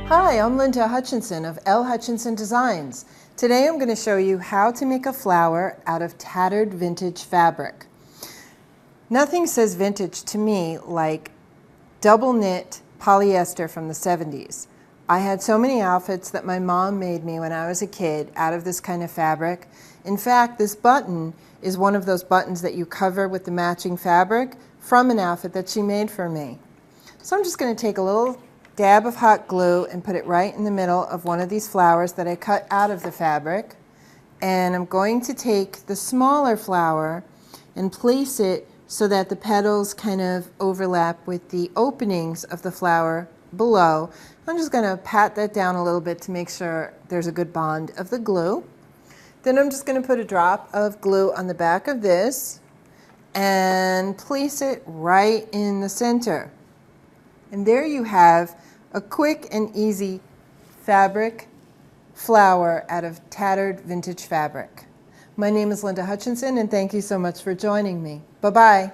Hi, I'm Linda Hutchinson of L. Hutchinson Designs. Today I'm going to show you how to make a flower out of tattered vintage fabric. Nothing says vintage to me like double knit polyester from the 70s. I had so many outfits that my mom made me when I was a kid out of this kind of fabric. In fact, this button is one of those buttons that you cover with the matching fabric from an outfit that she made for me. So I'm just going to take a little dab of hot glue and put it right in the middle of one of these flowers that I cut out of the fabric. And I'm going to take the smaller flower and place it so that the petals kind of overlap with the openings of the flower below. I'm just going to pat that down a little bit to make sure there's a good bond of the glue. Then I'm just going to put a drop of glue on the back of this and place it right in the center. And there you have a quick and easy fabric flower out of tattered vintage fabric. My name is Linda Hutchinson, and thank you so much for joining me. Bye-bye.